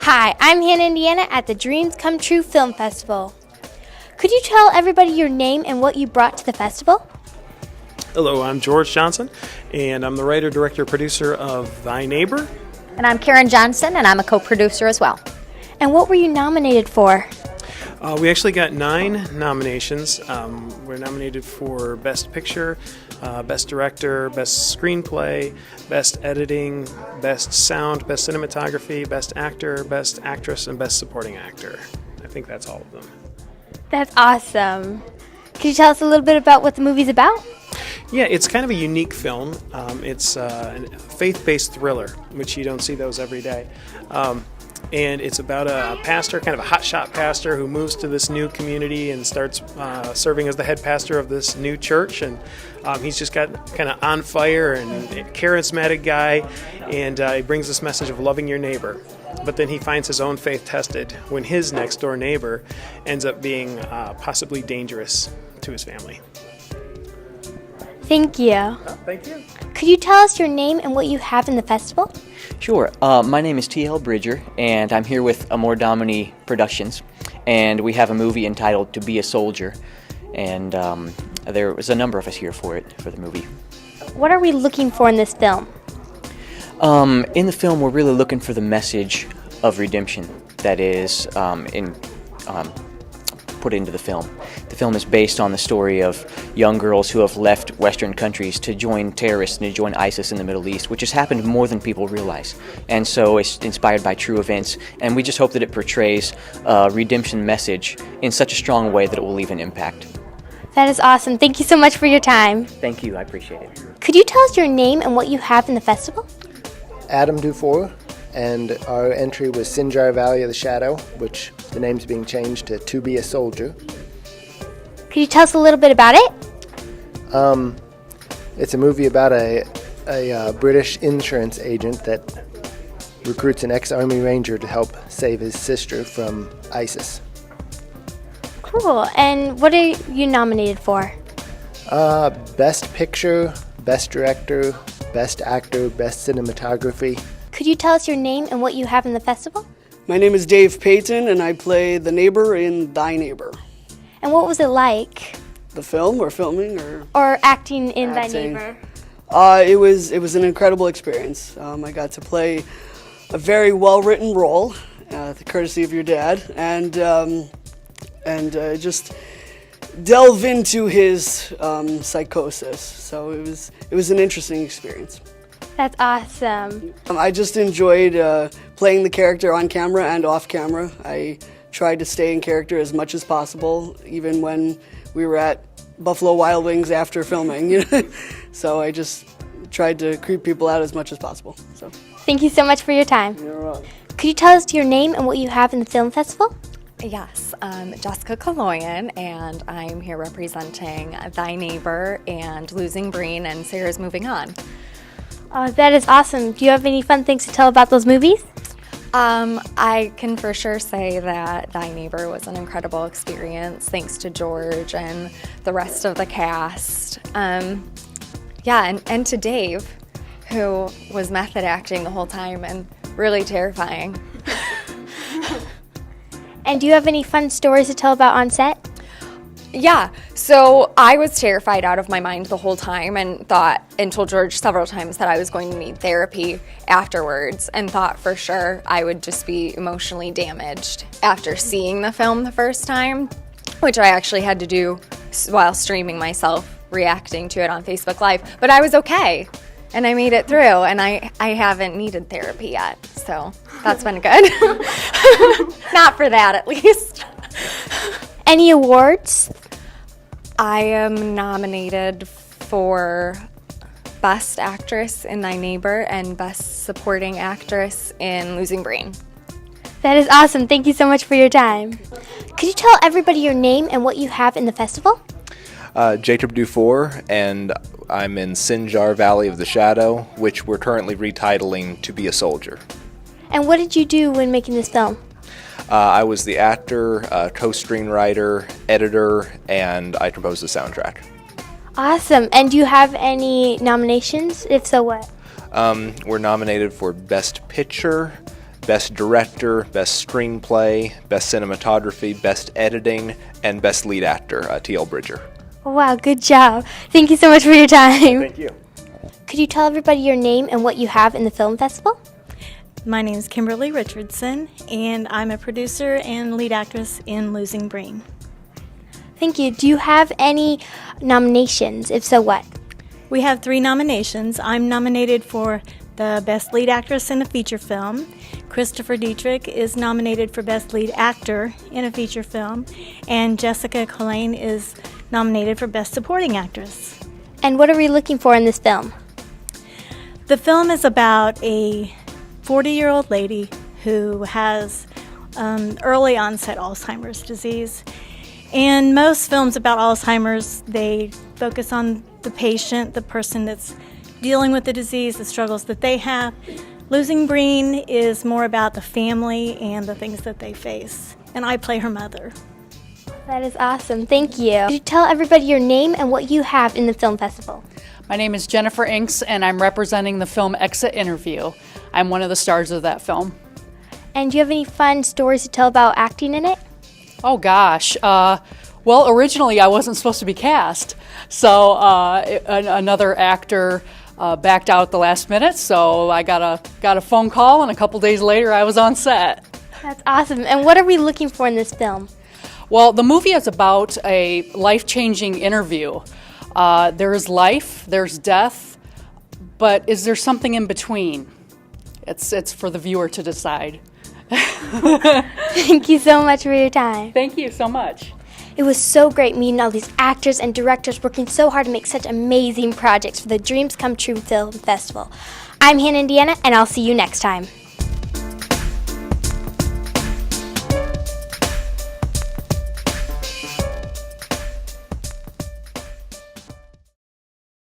Hi, I'm Hannah, Indiana at the Dreams Come True Film Festival. Could you tell everybody your name and what you brought to the festival? Hello, I'm George Johnson, and I'm the writer, director, producer of Thy Neighbor. And I'm Karen Johnson, and I'm a co-producer as well. And what were you nominated for? We actually got 9 nominations. We're nominated for Best Picture, Best Director, Best Screenplay, Best Editing, Best Sound, Best Cinematography, Best Actor, Best Actress, and Best Supporting Actor. I think that's all of them. That's awesome. Could you tell us a little bit about what the movie's about? Yeah, it's kind of a unique film. It's a faith-based thriller, which you don't see those every day. And it's about a pastor, kind of a hotshot pastor, who moves to this new community and starts serving as the head pastor of this new church. And he's just got kind of on fire and a charismatic guy, and he brings this message of loving your neighbor. But then he finds his own faith tested when his next door neighbor ends up being possibly dangerous to his family. Thank you. Oh, thank you. Could you tell us your name and what you have in the festival? Sure. My name is T.L. Bridger, and I'm here with Amor Domini Productions, and we have a movie entitled To Be a Soldier, and there was a number of us here for the movie. What are we looking for in this film? In the film, we're really looking for the message of redemption that is put into the film. The film is based on the story of young girls who have left Western countries to join terrorists and to join ISIS in the Middle East, which has happened more than people realize. And so it's inspired by true events, and we just hope that it portrays a redemption message in such a strong way that it will leave an impact. That is awesome. Thank you so much for your time. Thank you. I appreciate it. Could you tell us your name and what you have in the festival? Adam Dufour, and our entry was Sinjar Valley of the Shadow, which the name's being changed to Be a Soldier. Could you tell us a little bit about it? It's a movie about a British insurance agent that recruits an ex-Army Ranger to help save his sister from ISIS. Cool. And what are you nominated for? Best Picture, Best Director, Best Actor, Best Cinematography. Could you tell us your name and what you have in the festival? My name is Dave Payton, and I play the neighbor in Thy Neighbor. And what was it like? The film, or filming, or acting in acting. Thy Neighbor? It was an incredible experience. I got to play a very well-written role, the courtesy of your dad, and just delve into his psychosis. So it was an interesting experience. That's awesome. I just enjoyed playing the character on camera and off camera. I tried to stay in character as much as possible, even when we were at Buffalo Wild Wings after filming. So I just tried to creep people out as much as possible. So. Thank you so much for your time. You're welcome. Could you tell us your name and what you have in the film festival? Yes, I'm Jessica Kaloyan, and I'm here representing Thy Neighbor and Losing Breen and Sarah's Moving On. Oh, that is awesome. Do you have any fun things to tell about those movies? I can for sure say that Thy Neighbor was an incredible experience, thanks to George and the rest of the cast. And to Dave, who was method acting the whole time and really terrifying. And do you have any fun stories to tell about on set? Yeah, so I was terrified out of my mind the whole time and told George several times that I was going to need therapy afterwards, and thought for sure I would just be emotionally damaged after seeing the film the first time, which I actually had to do while streaming myself reacting to it on Facebook Live. But I was okay, and I made it through, and I haven't needed therapy yet, so that's been good. Not for that, at least. Any awards? I am nominated for Best Actress in Thy Neighbor and Best Supporting Actress in Losing Breen. That is awesome. Thank you so much for your time. Could you tell everybody your name and what you have in the festival? Jacob Dufour, and I'm in Sinjar Valley of the Shadow, which we're currently retitling To Be a Soldier. And what did you do when making this film? I was the actor, co-screenwriter, editor, and I composed the soundtrack. Awesome. And do you have any nominations? If so, what? We're nominated for Best Picture, Best Director, Best Screenplay, Best Cinematography, Best Editing, and Best Lead Actor, T.L. Bridger. Wow, good job. Thank you so much for your time. Thank you. Could you tell everybody your name and what you have in the film festival? My name is Kimberly Richardson, and I'm a producer and lead actress in Losing Brain. Thank you. Do you have any nominations? If so, what? We have 3 nominations. I'm nominated for the Best Lead Actress in a Feature Film. Christopher Dietrich is nominated for Best Lead Actor in a Feature Film, and Jessica Collane is nominated for Best Supporting Actress. And what are we looking for in this film? The film is about a 40-year-old lady who has early onset Alzheimer's disease. And most films about Alzheimer's, they focus on the patient, the person that's dealing with the disease, the struggles that they have. Losing Brain is more about the family and the things that they face. And I play her mother. That is awesome. Thank you. Could you tell everybody your name and what you have in the film festival? My name is Jennifer Inks, and I'm representing the film Exit Interview. I'm one of the stars of that film. And do you have any fun stories to tell about acting in it? Oh gosh. Well, originally I wasn't supposed to be cast, so another actor backed out at the last minute, so I got a phone call, and a couple days later I was on set. That's awesome. And what are we looking for in this film? Well, the movie is about a life-changing interview. There is life, there's death, but is there something in between? It's for the viewer to decide. Thank you so much for your time. Thank you so much. It was so great meeting all these actors and directors working so hard to make such amazing projects for the Dreams Come True Film Festival. I'm Hannah Indiana, and I'll see you next time.